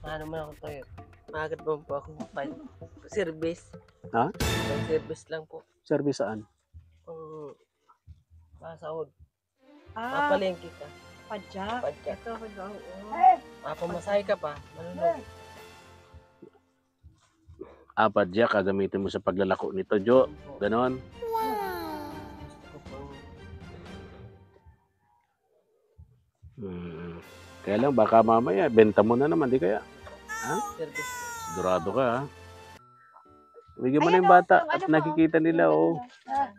Ano man ako tayo. Agad ba po ako service? Ha? Service lang po. Service saan? Pasahod. Ah, Papalengke ka. padyak. Padyak. Ito, oo. Pamasahe ka pa. Malulog. Padyak, gagamitin mo sa paglalako nito, Jo. Ganon. Gusto ko pang Kaya lang, baka mamaya, benta mo na naman, di kaya? Ha? service. Sigurado ka, ha? Bigyan mo na yung bata at nakikita nila, oh.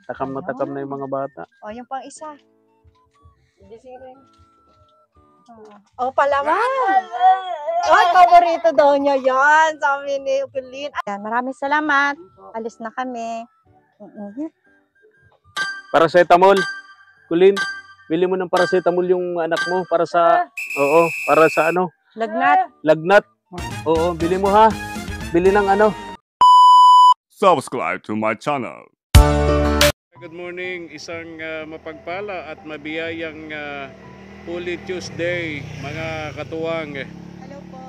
Takam na takam na yung mga bata. O, yung pang isa. Hindi rin. O, palaman! Ay, paborito daw niya yan. Sabi ni Kulin. Ayan, maraming salamat. Alis na kami. Paracetamol. Kulin, bili mo ng paracetamol yung anak mo para sa, para sa ano? Lagnat. Lagnat. Oo, bili mo ha. Bili ng ano. Subscribe to my channel. Good morning, isang mapagpala at mabiyayang Holy Tuesday, mga katuwang. Hello po.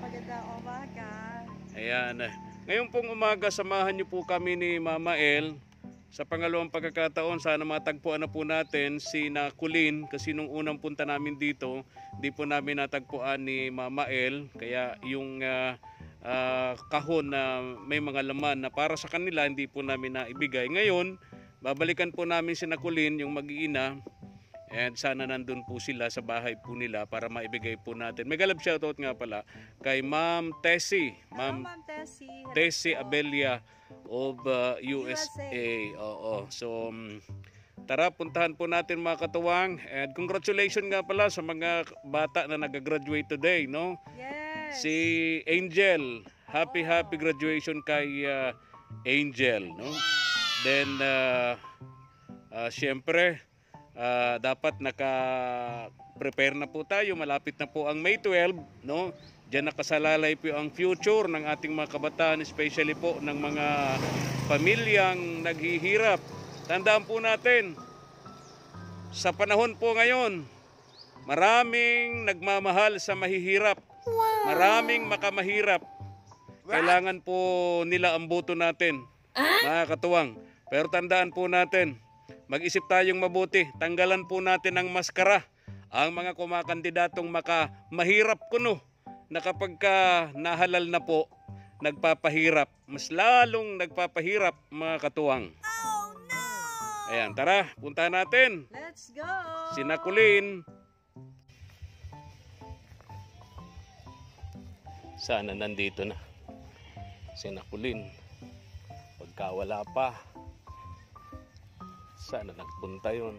Magandang umaga. Ayan. Ngayon pong umaga, samahan niyo po kami ni Mama El. Sa pangalawang pagkakataon, sana matagpuan na po natin si Kulin. Kasi nung unang punta namin dito, di po namin natagpuan ni Mama El. Kaya yung kahon na may mga laman na para sa kanila, hindi po namin naibigay. Ngayon, babalikan po namin si Kulin, yung mag-iina. And sana nandun po sila sa bahay po nila para maibigay po natin. Mega love shoutout nga pala kay Ma'am Tessie. Ma'am Tessie Abelia of USA. Oo. So, tara, puntahan po natin mga katuwang. And congratulations nga pala sa mga bata na nag-graduate today, no? Yes. Si Angel. Happy graduation kay Angel, no? Then, syempre, dapat naka-prepare na po tayo. Malapit na po ang May 12, no? Diyan nakasalalay po ang future ng ating mga kabataan, especially po ng mga pamilyang naghihirap. Tandaan po natin, sa panahon po ngayon, maraming nagmamahal sa mahihirap. Maraming makamahirap. Kailangan po nila ang boto natin, mga katuwang. Pero tandaan po natin, mag-isip tayong mabuti. Tanggalan po natin ang maskara. Ang mga kumakandidatong mahirap kuno na kapag nahalal na po, nagpapahirap. Mas lalong nagpapahirap, mga katuwang. Oh, no! Ayan, tara, puntahan natin. Let's go! Si Kulin. Sana nandito na si Kulin. Pagka wala pa, sana nagpunta yun.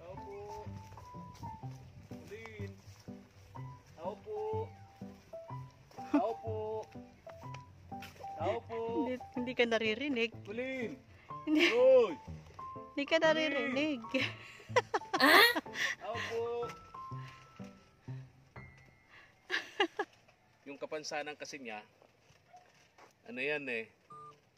Tao po. Kulin. Tao po. Tao po. Tao po. Hindi ka naririnig. Kulin. Hindi. Uy. Hindi ka naririnig. Tao po. Yung kapansanan kasi niya, ano yan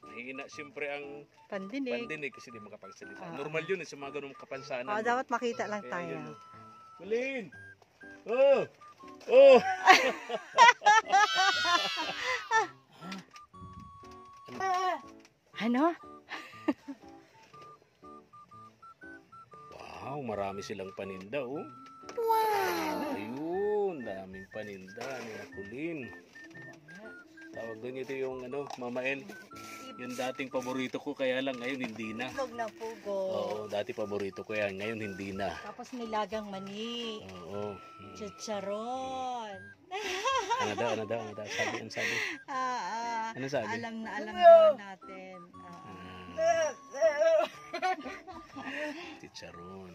mahina siyempre ang pandinig kasi di makapagsalita. Normal yun sa mga ganung kapansanan. Dapat makita lang Kaya tayo. yun, Kulin! Oh! Oh! Ano? Wow, marami silang paninda, oh. Wow! Ayun, daming paninda ni Kulin. Tawag doon ito yung Mama El. Yung dating paborito ko, kaya lang ngayon hindi na. Itlog na pugo. Oo, dati paborito ko yan, ngayon hindi na. Tapos nilagang mani. Oo. Chicharon. Ano daw? Ano sabi? Ano sabi? Alam daw natin. Chicharon.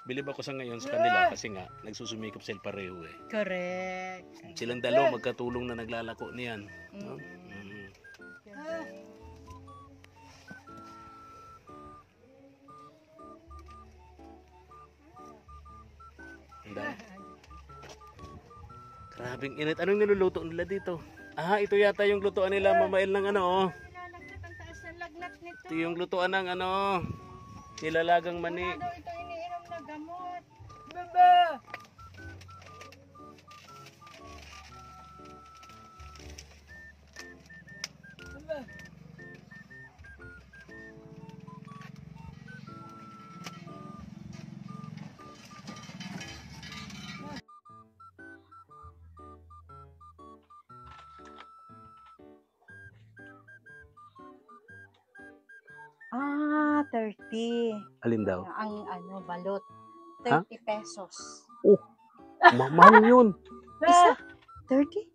Bilib ako sa ngayon sa kanila kasi nga nagsusumikap sila pareho Correct. Silang dalawa magkatulong na naglalako niyan. No? Grabing init. Anong niluluto nila dito? Ah, ito yata yung lutuan nila, Mama El, ng ano, oh. Nilalagnat ang taas ng lagnat nito. Ito yung lutuan ng ano, nilalagang mani. Wala daw ito iniinom na gamot. Ah, 30. Alin daw? Ang ano, balot. Ha? 30 pesos. Mahal yun. Isa? 30?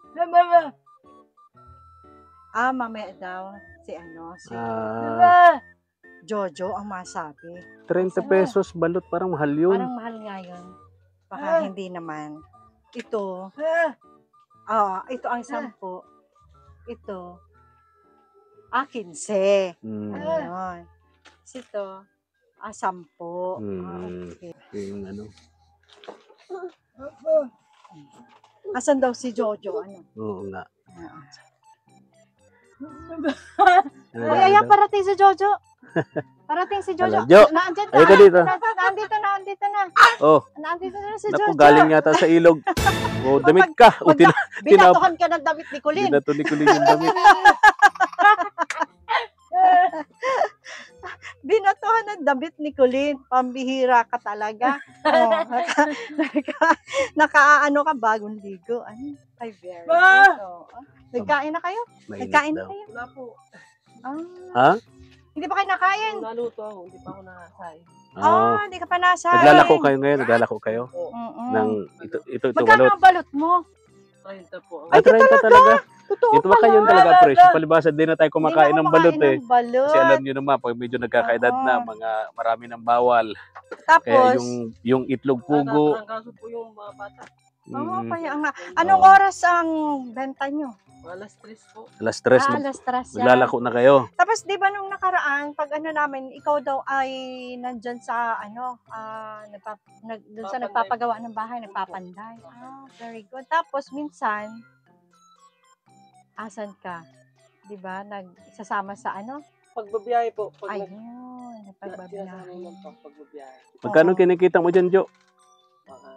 Ah, mamaya daw. Si ano, si Jojo ang masabi. 30 pesos balot, parang mahal yun. Parang mahal nga yun. Baka hindi naman. Ito, ito ang 10. Ito, 15. Ayun. Ito, 10. Okay. Yung ano. Asan daw si Jojo? Ano? Oo nga. Uy, ayan, parating si Jojo. Parating si Jojo. Hala, Jo. Naandyan na. Ayoko dito. Nandito na. Oh, Nandito na si naku, Jojo. galing yata sa ilog. Oh, damit ka. O, Binatuhan ka ng damit ni Colin. tinatuloy yung damit. Binatuhan ng damit ni Colin. Pambihira ka talaga. Oh, nakaano ka, bagong ligo. Ano? Ay, very good. Oh. Nagkain na kayo? Mainit Nagkain na daw. kayo? Wala po. Ah, Ha? hindi pa kayo nakain? Naluto ako, hindi pa ako nakasain. Oh. Hindi ka pa nasa. Naglalako kayo ngayon? Naglalako kayo? Ng... Ito Magkano balot. ang balot mo? 30 po. Ay, 30 talaga. Totoo Ito ba kayo pala. talaga presyo? Palibasa din na tayo kumakain Hindi na ng ako balot kumakain eh. ng balot. Kasi alam niyo naman, pag medyo nagkakaedad na, Oo. marami ng bawal. Kaya Tapos, yung itlog pugo. Ang kaso po yung mga bata. kaya nga. Anong oras ang benta nyo? Alas 3 po. Alas 3, Alas 3 yan. maglalako na kayo. Tapos, di ba nung nakaraan, pag ano namin, ikaw daw ay nandyan sa, doon sa Papanday. nagpapagawa ng bahay, nagpapanday. Very good. Tapos, minsan, asan ka? Di ba? Nagsasama sa ano? Pagbabiyahe po. Ayun, Sinasabi nagpagbabiyahe. lang po, pagbabiyahe. Magkano kinikita mo dyan, Jo? Baka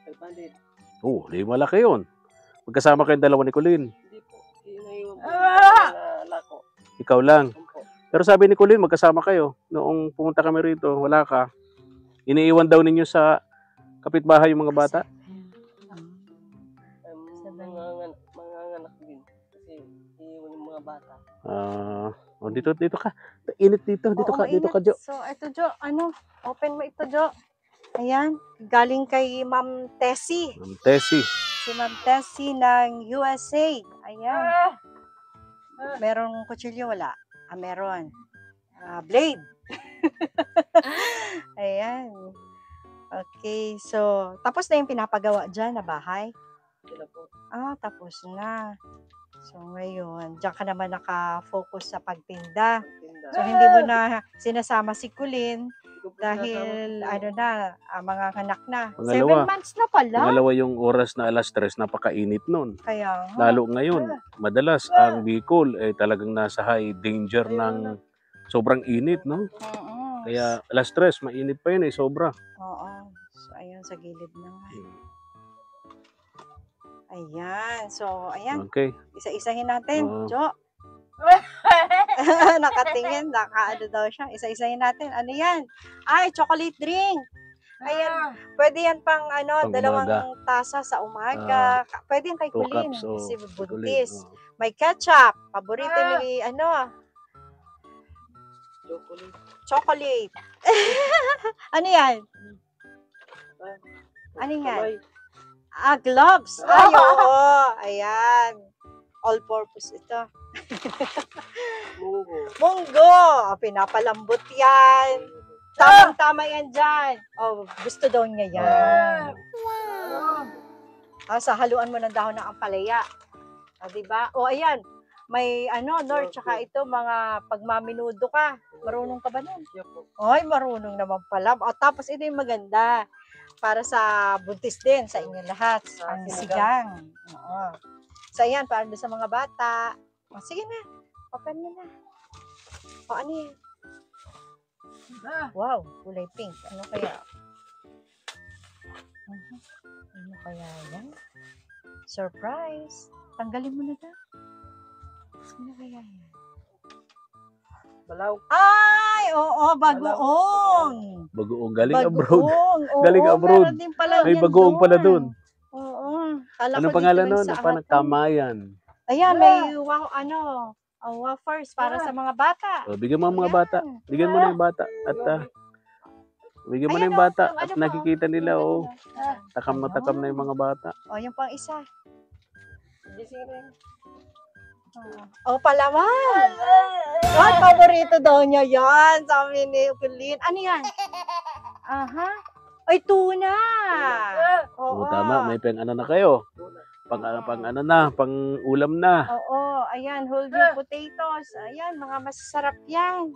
500. Oh, di malaki yun. Magkasama kayong dalawa ni Colin. Hindi po. Inaiwan po. Na lako. Ikaw lang. Opo. Pero sabi ni Colin, magkasama kayo. Noong pumunta kami rito, wala ka. Iniiwan daw ninyo sa kapitbahay yung mga bata. Mga anak din. Kasi iiwan yung mga bata. Dito ka. Init dito. Dito Oo, ka, mainit. Jo. So, ito, Jo. Open mo ito, Jo. Ayan. Galing kay Ma'am Tessie. Ma'am Tessie. Si Ma'am Tessie ng USA. Ayan. Merong kutsilyo? Wala. Meron. Blade. Ayan. Okay. So, tapos na yung pinapagawa dyan na bahay? Sila po. Tapos na. So, ngayon, diyan ka naman naka-focus sa pagtinda. Tinda. So, hindi mo na sinasama si Colin Hindi ko po dahil, sinasama. mga anak na. Pangalawa. 7 months na pala. Pangalawa yung oras na alas 3, napakainit nun. Kaya nga. Lalo ngayon, madalas ang Bicol ay talagang nasa high danger ng sobrang init, no? Oo. Kaya alas 3, mainit pa yun sobra. Oo. So, ayan, sa gilid na nga. Ayan. So, ayan. Okay. Isa-isahin natin. Oo. Jo. Nakatingin. Naka-ano daw siya. Isa-isahin natin. Ano yan? Ay, chocolate drink. Ayan. Pwede yan pang Pang dalawang umaga. tasa sa umaga. Pwede yan kay 2 Colin. cups. Kasi Colin, buntis. May ketchup. Paborito ni, Chocolate. chocolate. Ano yan? Ano yan? Kamay. Gloves. Ay, oo. Ayan. All-purpose ito. Munggo. Munggo. Pinapalambot yan. Tamang-tama yan dyan. Gusto daw niya yan. Sa haluan mo ng dahon ng ampalaya. Diba? Ayan. May Nor, tsaka ito, mga pagmaminudo ka. Marunong ka ba nun? Siya po. Ay, marunong naman pala. Tapos ito yung maganda. para sa buntis din, sa inyo lahat. Ang sigang. Oo. So, ayan, para doon sa mga bata. O, sige na. Open mo na. O, ano yan? Wow, kulay pink. Ano kaya? Ano kaya yan? Surprise! Tanggalin mo na daw. Ano kaya yan? Balaw. Ay! Oo, bagoong! Bagoong galing abroad. Bagoong! Oo, Galing abroad. meron din pala May yan bagoong pala dun. Oo. Kala Anong ko pangalan dito lang nun? sa Parang Ahaton. Kamayan. Ayan, may wafers para sa mga bata. O, bigyan mo ang mga bata. Bigyan mo na yung bata. At bigyan mo na yung bata. At nakikita nila, oh. Takam na yung mga bata. O, yung pang isa. Gising rin. O, palaman! Ay, paborito daw niya yan. Sabi ni Ukulin. Ano yan? Aha. Ay, tuna! Oo. Oo, tama. May pang ano na kayo. Pang ano na, pang ulam na. Oo, ayan, whole wheat potatoes. Ayan, mga masasarap yan.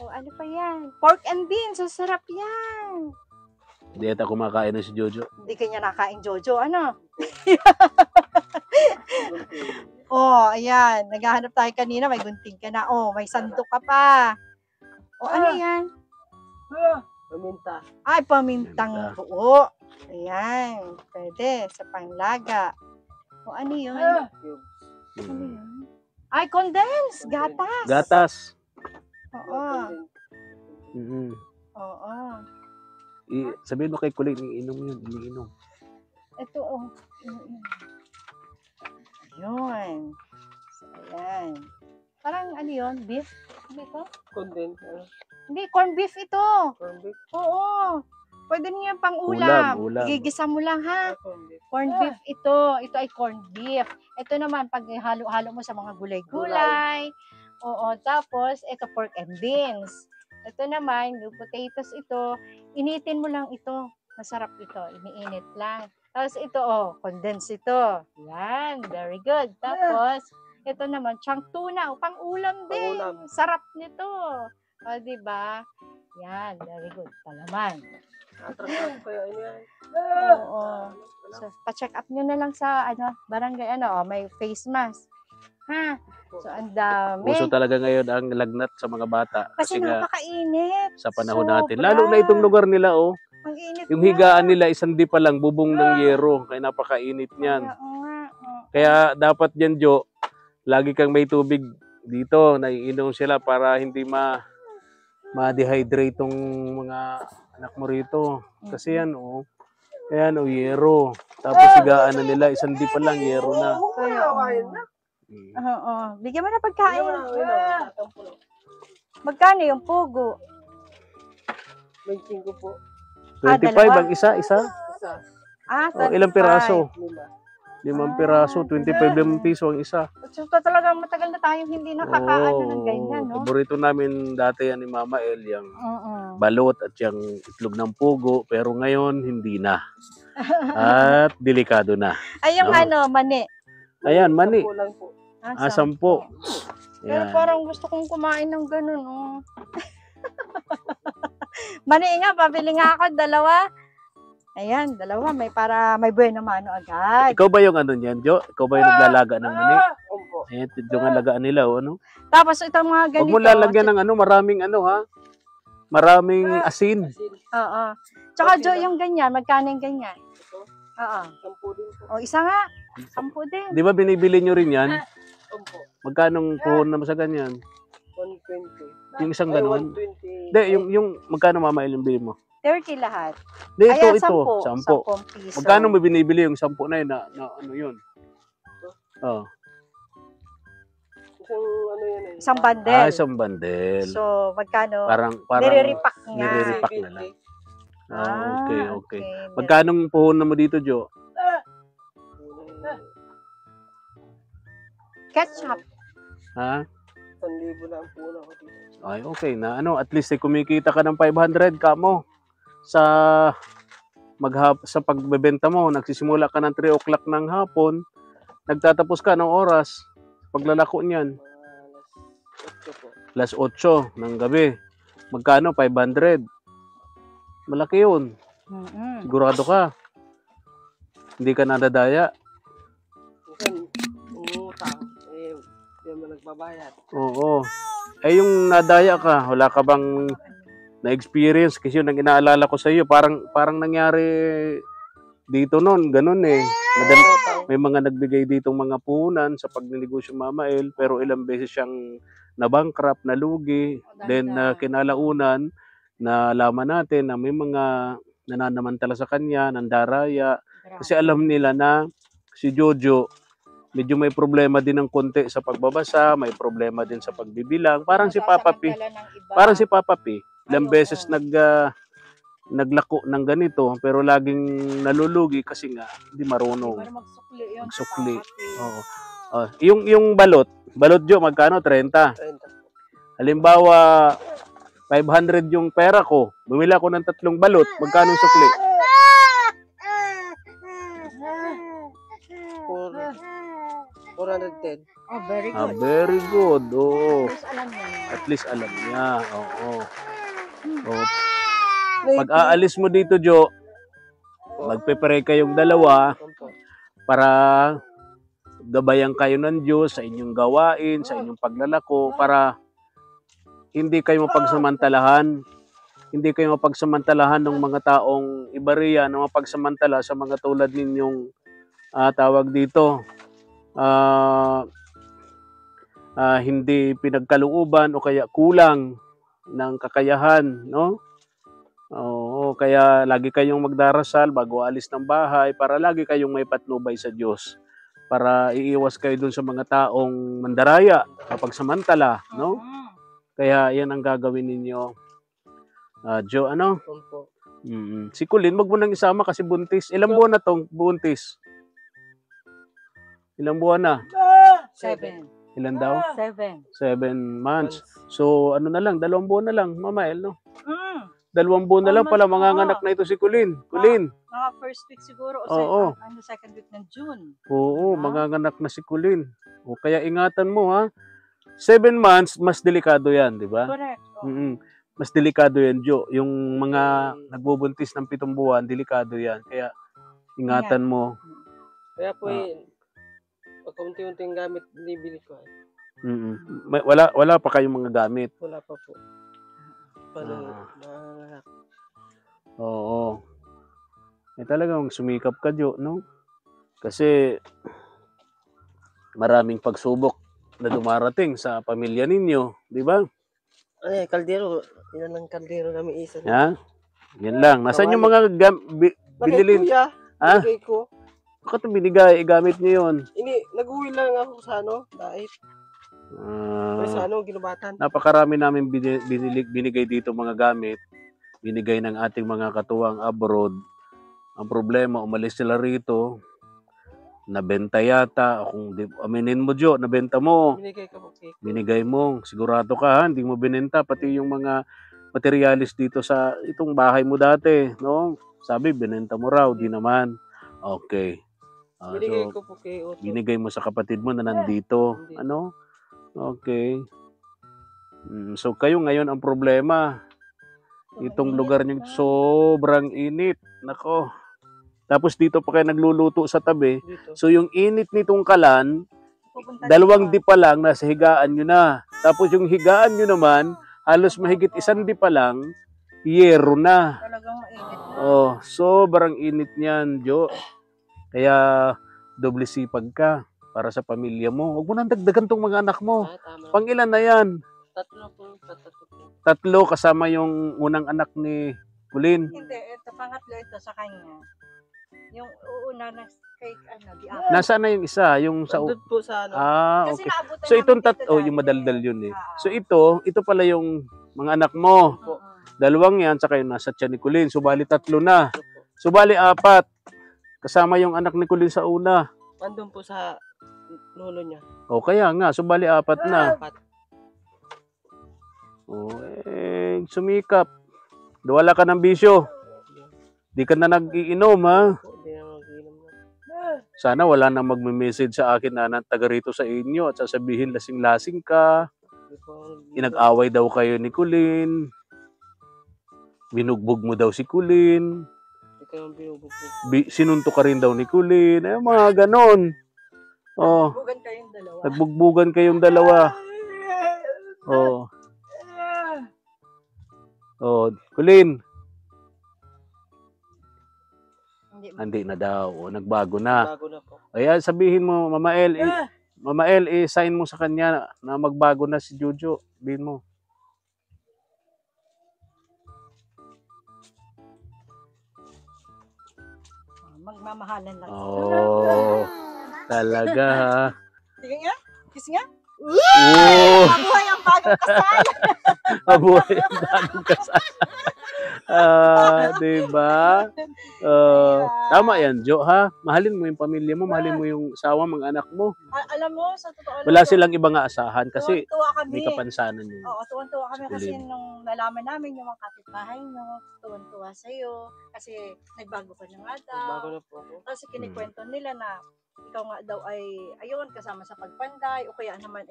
O, ano pa yan? Pork and beans, masarap yan. Hindi ata kumakain na si Jojo. Hindi kanya nakain, Jojo. Ano? Oh, ayan. Naghahanap tayo kanina. May gunting ka na. Oh, may sandok ka pa. O, ano yan? Paminta. Ay, pamintang buo. Ayan. Pwede. Sa panglaga. O, ano yun? Cubes. Ano yun? Ay, condensed. Gatas. Gatas. Oo. Mhm. Oo. Sabihin mo kay Kulin, iinom yun. Iniinom. Ito, oh. Yun. So, ayan. Parang ano yun? Beef? Ano ito? Condensed. Hindi, corn beef ito. Corned beef. Oo. Pwede niya pang ulam. Ulam. Igigisa mo lang, ha? Corned beef. Corn beef ito. Ito ay corn beef. Ito naman, pag halo-halo mo sa mga gulay-gulay. Oo. Tapos, ito pork and beans. Ito naman, yung potatoes ito. Initin mo lang ito. Masarap ito. Iniinit lang. Tapos ito, oh, condensed ito. Yan, very good. Tapos, ito naman, chunk tuna, pang-ulam din. Pang-ulam. Sarap nito. O, diba? Yan, very good. Palaman. Atras kaya ano yan. Oo. So, pa-check up nyo na lang sa, barangay, may face mask. Ha? So, ang dami. Uso talaga ngayon ang lagnat sa mga bata. Kasi nga, napakainit. sa panahon Sobra. natin. Lalo na itong lugar nila, oh. Ang init Yung na. higaan nila, isang di pa lang, bubong ng yero. Kaya napakainit niyan. Oo nga. Oo. Kaya dapat yan, Jo, lagi kang may tubig dito. Naiinom sila para hindi ma-dehydrate tong mga anak mo rito. Kasi yan, oh. Ayan, oh, yero. Tapos higaan na nila, isang di pa lang, yero na. Kaya, oo. Bigyan mo na pagkain. Magkano yung pugo? 25 po. 25 dalawa. ang isa. Isa. Oh, ilang 25. piraso? 5. 5 piraso, 25 piso ang isa. So, talagang matagal na tayong hindi nakakaano ng ganyan, no? Paborito namin dati yan ni Mama El, yung Oo. balot at yung itlog ng pugo, pero ngayon hindi na. At delikado na. Ay, yung Oo. mani. Ayan, mani. Kulang po. 10. Pero Ayan. parang gusto kong kumain ng ganun, oh. Mani nga, pabili nga ako, 2. Ayan, 2. May buena mano agad. Ikaw ba yung ano niyan, Jo? Ikaw ba yung naglalaga ng mani? Opo. Ayan, ito yung alagaan nila, o ano? Tapos itong mga ganito. Huwag mo lalagyan ng maraming maraming asin. Asin. Oo. Tsaka Jo, yung ganyan, magkano yung ganyan? Ito. Oo. 10 din po. O, isa nga. 10 din. Di ba binibili nyo rin yan? Opo. Magkano puhon naman sa ganyan? 120. Yung isang Ay, ganun? 120. Hindi, yung magkano Mama El yung bili mo? 30 lahat. Hindi, ito, Ayan, 10. 10 piso. Magkano mo binibili yung 10 na yun? Na ano yun? Oh. Isang ano yan eh. Isang bundle. Isang bandel. So, magkano? Parang Nire-repack nga. nire-repack na lang. Okay. okay. Magkano puhunan mo dito, Jo? Ketchup. Ha? 1,000 lang po na ako dito. Ay, okay na. At least kumikita ka ng 500 kamo sa sa pagbebenta mo. Nagsisimula ka ng 3 o'clock ng hapon. Nagtatapos ka ng oras. Paglalako niyan. Alas 8 po. Alas 8 ng gabi. Magkano? 500. Malaki yun. Mm-mm. Sigurado ka. Hindi ka nadadaya. Minsan, umutang, di mo nagbabayad. Oo. Eh yung nadaya ka, wala ka bang na-experience? Kasi yun ang inaalala ko sa iyo, parang nangyari dito noon, ganun eh. May mga nagbigay ditong mga puhunan sa pagnenegosyo Mama El, pero ilang beses siyang na-bankrupt, nalugi. Then kinalaunan, nalaman natin na may mga nananamantala sa kanya, nandaraya. Kasi alam nila na si Jojo, medyo may problema din ng konti sa pagbabasa, may problema din sa pagbibilang. Parang si Papa P. Parang si Papa P. Ilang beses naglako ng ganito, pero laging nalulugi kasi nga hindi marunong Magsukli yun. magsukli. Oo. Yung balot Jo, magkano? 30. 30. Halimbawa, 500 yung pera ko. Bumili ako ng 3 balot. Magkano sukli? 410. Oh, very Ah, good. very good. Oo. Tapos alam niya. At least alam niya. Oo. Oo. Pag aalis mo dito, Jo, magpe-pray kayong dalawa para gabayan kayo ng Diyos sa inyong gawain, sa inyong paglalako, para hindi kayo mapagsamantalahan. Hindi kayo mapagsamantalahan ng mga taong iba riyan na mapagsamantala sa mga tulad ninyong tawag dito, hindi pinagkalooban o kaya kulang ng kakayahan, no? Oo, kaya lagi kayong magdarasal bago alis ng bahay para lagi kayong may patnubay sa Diyos. Para iiwas kayo dun sa mga taong mandaraya, mapagsamantala, no? Kaya yan ang gagawin ninyo. Jo, ano? Opo. Si Colleen, wag mo nang isama kasi buntis. Ilang buwan na tong buntis? Ilang buwan na? 7. Ilan daw? 7. 7 months. So, ano na lang, 2 buwan na lang, Mama El, no? Mm. 2 buwan na lang pala, manganganak na ito si Colleen. Colleen. Mga first week siguro o Oo. second week ng June. Oo, manganganak na si Colleen. O kaya ingatan mo, ha? 7 months, mas delikado yan, di ba? Correct. Mas delikado yan, Jo. Yung mga nagbubuntis ng 7 buwan, delikado yan. Kaya ingatan mo. Kaya po pag unti-unting gamit, binibili ko. Wala pa kayong mga gamit. Wala pa po. Oo. Talagang sumikap ka, Jo, no? Kasi maraming pagsubok na dumarating sa pamilya ninyo, di ba? Kaldero. Yan ang kaldero namin isa. Ha? Yan lang. Nasaan yung mga binili? Kuya, Ha? binigay ko. Bakit ito binigay? Gamit niyo yun. Nag-uwi lang ako sa dahil sa ginubatan. Napakarami namin binigay dito mga gamit. Binigay ng ating mga katuwang abroad. Ang problema, umalis sila rito. Nabenta yata. Kung aminin mo, Jo, nabenta mo. Binigay ka po. Binigay mo. Sigurado ka, ha? Hindi mo binenta. Pati yung mga materialis dito sa itong bahay mo dati. No? Sabi, binenta mo raw. Di naman. Okay. Binigay So, ko po kay Otto. binigay mo sa kapatid mo na nandito. Nandito. Ano? Okay. So, kayo ngayon ang problema. Itong lugar niyo sobrang init. Nako. Tapos dito pa kayo nagluluto sa tabi. Dito. So, yung init nitong kalan, 2 di pa lang, nasa higaan nyo na. Tapos yung higaan nyo naman, halos mahigit 1 di pa lang, yero na. Talagang mainit. Oh, sobrang init niyan, Jo. Kaya, doble sipag ka para sa pamilya mo. Huwag mo nang dagdagan tong mga anak mo. Tama. Pangilan na yan? 3 po. 3 kasama yung unang anak ni Colleen. Hindi, ito pangatlo ito sa kanya. Yung una na kay di ako. Nasaan na yung isa? Yung sa... Nandun po sa Kasi Okay. naabutan So, itong namin dito yung dati. madaldal yun eh. So, ito pala yung mga anak mo. Oo. 2 yan, saka yung nasa tiyan ni Colleen. So, bali 3 na. So, bali 4. Kasama yung anak ni Colleen sa una. Nandun po sa lolo niya. O, kaya nga. So, bali 4 na. 4. O, sumikap. Wala ka ng bisyo. Di ka na nag-iinom, ha? Hindi na mag-inom na. Sana wala nang magme-message sa akin na taga rito sa inyo at sasabihin lasing-lasing ka. Inag-away daw kayo ni Colleen. Binugbog mo daw si Colleen. kayong binubugbog. Sinuntok ka rin daw ni Kulin. Eh, mga ganon. Oh, Bugan kayong dalawa. nagbugbugan kayong dalawa. Oh. Oh, Kulin. Hindi na daw. O, nagbago na. Bago na po. Kaya sabihin mo, Mama El, sign mo sa kanya na magbago na si Jojo. Sabihin mo. Magmamahalan lang. Oh, talaga ha. Sige nga. Kiss nga. Oh, Mabuhay ang bagong kasal. mabuhay ang bagong kasal. Diba? Tama yan, Jo, ha? Mahalin mo yung pamilya mo, mahalin mo yung asawa, mga anak mo. Alam mo, sa totoo lang. Wala silang ibang aasahan kasi Tuwan-tuwa kami. may kapansanan yun. Oo, tuwan-tuwa kami Si kasi Kulin. nung nalaman namin yung mga kapitbahay nyo, tuwan-tuwa sa'yo. Kasi nagbago ka na nga daw. Bago na po ako. Kasi kinikwento nila na ikaw nga daw ay, ayun, kasama sa pagpanday, o kaya naman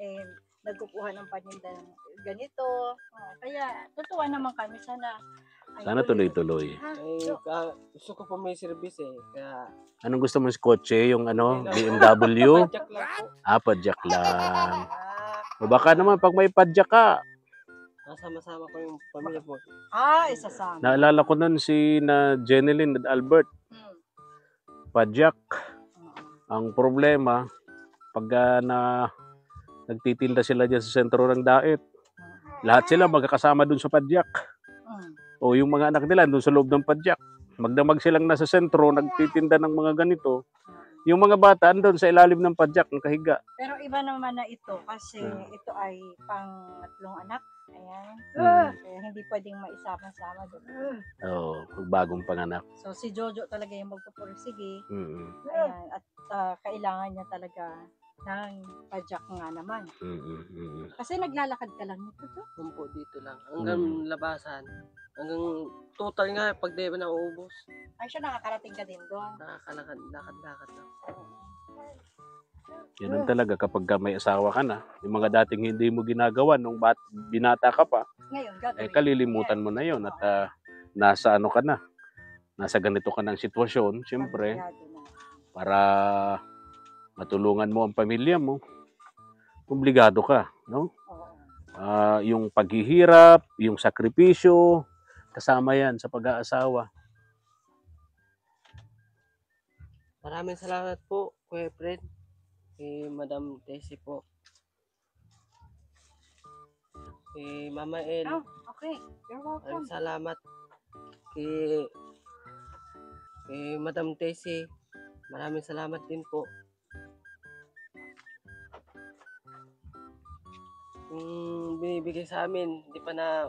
nagkukuha ng paninda ng ganito. Kaya, tutuwa naman kami. Sana Sana tuloy-tuloy. Gusto ko po may service eh. Kaya, Anong gusto mo sa kotse? Yung BMW? padyak lang po. Padjak lang. O baka naman pag may padjak ka. Kasama-sama ko yung pamilya po. Isasama. Naalala ko nun si na Jeneline at Albert. Padjak. Ang problema, pag nagtitinda sila dyan sa sentro ng Daet, lahat sila magkakasama dun sa padjak. O yung mga anak nila dun sa loob ng padjak. Magdamag silang nasa sentro, nagtitinda ng mga ganito. Yung mga bata andun sa ilalim ng padjak, nakahiga. Pero iba naman na ito kasi ito ay pang-tatlong anak. Ayan. Kaya hindi pwedeng maisama-sama doon. Oo, bagong panganak. So si Jojo talaga yung magpupursige. Mm. Ayan. At kailangan niya talaga ng padjak nga naman. Kasi naglalakad ka lang nito to. Po dito lang. Hanggang labasan. Hanggang total nga, pag di ba nauubos, Ay siya nakakarating ka din doon. nakakalakad-lakad lang. Ganun talaga kapag may asawa ka na, yung mga dating hindi mo ginagawa nung binata ka pa, Ngayon, gagawin. kalilimutan mo na yon at nasa ano ka na, nasa ganito ka ng sitwasyon, siyempre, Pagbayado na. para matulungan mo ang pamilya mo, obligado ka, no? Oo. Yung paghihirap, yung sakripisyo, kasama yan sa pag-aasawa. Maraming salamat po, Kuya Fred. Kay Madam Tessie po. Kay Mama El. Oh, okay. You're welcome. Maraming salamat. Kay Madam Tessie. Maraming salamat din po. Yung binibigay sa amin, hindi pa na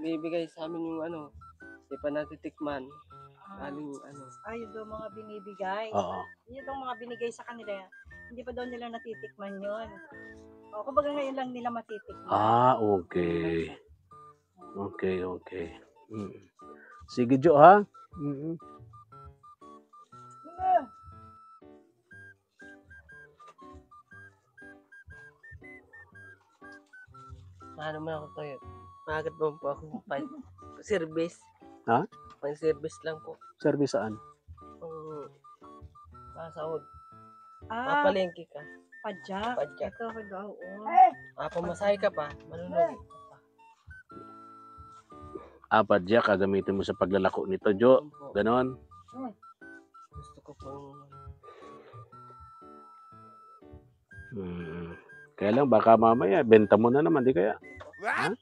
binibigay sa amin yung hindi pa natitikman. Aling Yun daw mga binibigay. Oo. Yun daw mga binigay sa kanila. Hindi pa daw nila natitikman yun. O, kumbaga ngayon lang nila matitikman. Okay. Okay. Sige, Jo, ha? Ano man ako tayo. Magat ba po ako service? Ha? Pang-service lang po. Service saan? Pasahod. Ah, Mapalengke ka. padjak. Padjak. Ito, daw. Pamasahe ka pa. Malulog. Padjak, gagamitin mo sa paglalako nito, Jo. Ganon. Gusto ko pong Kaya lang, baka mamaya, benta mo na naman, di kaya?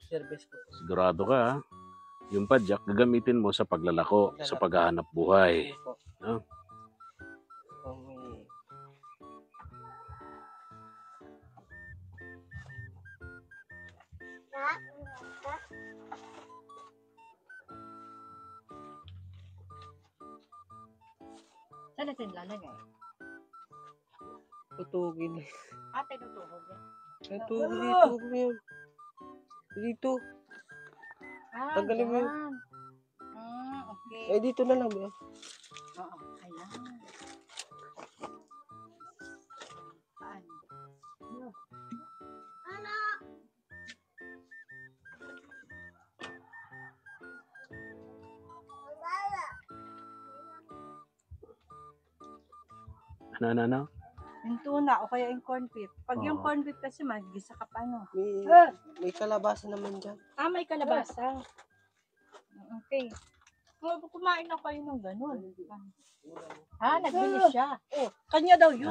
service po. Sigurado ka, ha? Yung padjak, gagamitin mo sa paglalako, sa paghahanap buhay. No? Saan natin lalagay? Tutugin. Tinutuhog yan. Tutugin mo yun. Dito. Tanggalin mo yun. Yan. Okay. Dito na lang ba? Oo, ayan. Ano? Yung tuna o kaya yung corned beef. Pag yung Oo. corned beef kasi magisa ka pa, no? May kalabasa naman dyan. May kalabasa. Okay. Kumain na kayo ng ganun. Nagbili siya. Kanya daw yun.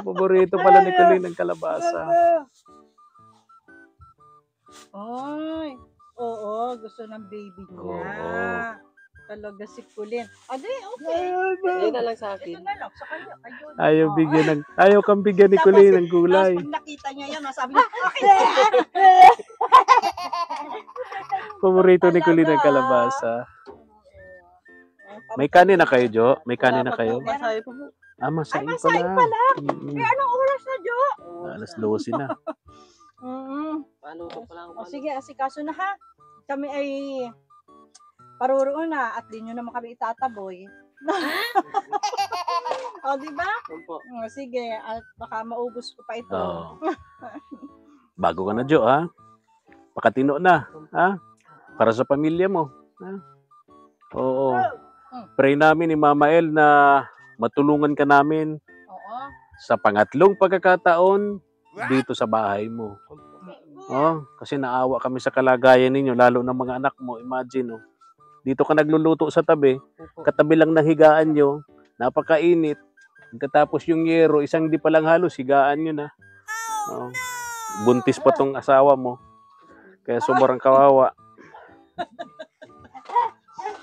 Paborito pala ni Colleen ang kalabasa. Ay, oo, gusto ng baby niya. Oo. Talaga si Colleen. Okay. Ayun na lang sa Ito akin. na lang, sa kanya. Ayun. Ayaw kang bigyan ni Colleen ng gulay. Tapos pag nakita niya yan, masabi niya, okay. Paborito ni Colleen ang kalabasa. May kanin na kayo, Jo? May kanin na kayo? Masahe pa po. Masain masain pala. pa lang. Anong oras na, Jo? Alas 12 na. Paano ito pa lang? Sige, asikaso na ha. Kami ay paruroon na at di nyo naman kami itataboy. Di ba? Opo. Sige, at baka maubos ko pa ito. Oo. Bago ka na, Jo, ha? Pakatino na, ha? Para sa pamilya mo, ha? Oo. Pray namin ni Mama El na matulungan ka namin Oo. sa pangatlong pagkakataon dito sa bahay mo. Kasi naawa kami sa kalagayan ninyo, lalo ng mga anak mo. Imagine, dito ka nagluluto sa tabi, katabi lang ng higaan nyo, napakainit. Pagkatapos yung yero, isang di pa lang halos, higaan nyo na. Buntis pa tong asawa mo. Kaya sobrang kawawa.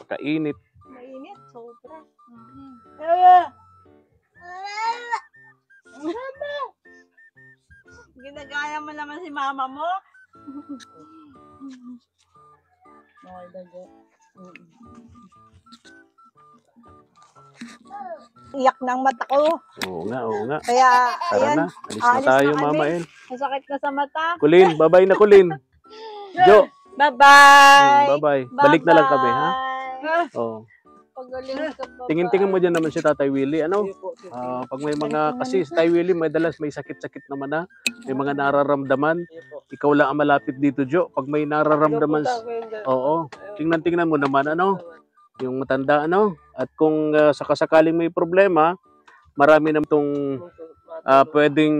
Kainit. Mainit, sobra. Ginagaya mo naman si mama mo. Iyak ng mata ko. Oo nga. Kaya, Tara ayan. na, alis na Aalis tayo, na kami. Mama El. Masakit na sa mata. Colleen, bye-bye na, Colleen. Jo, Bye-bye. bye-bye. Balik na lang kami, ha? Oo. Pagaling ka, bye-bye. Tingin-tingin mo dyan naman si Tatay Willie. Ano? Sige po. Pag may mga, kasi si Tatay Willie, madalas may sakit-sakit naman na. May mga nararamdaman. Sige po. Ikaw lang ang malapit dito, Jo. Pag may nararamdaman, Punta ko yun dyan. oo. Tingnan mo naman, yung matanda, At kung sakasakaling may problema, marami naman itong pwedeng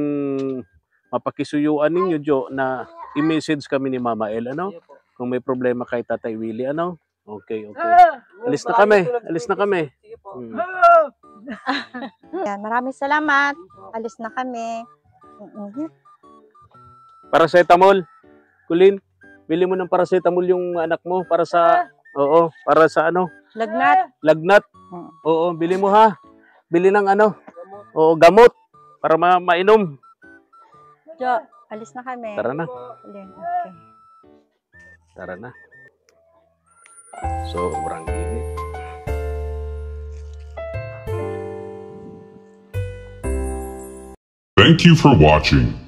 mapakisuyuan ninyo, Jo, na i-message kami ni Mama El, Sige po. Kung may problema kay Tatay Willie, Okay. Alis na kami. Sige po. Yan, maraming salamat. Alis na kami. Paracetamol. Colleen, bili mo ng paracetamol yung anak mo para sa, para sa Lagnat. lagnat. Oo, bili mo ha. Bili ng gamot para mainom. Jo, alis na kami. Tara na. Okay. Tara na. Sobrang init. Thank you for watching.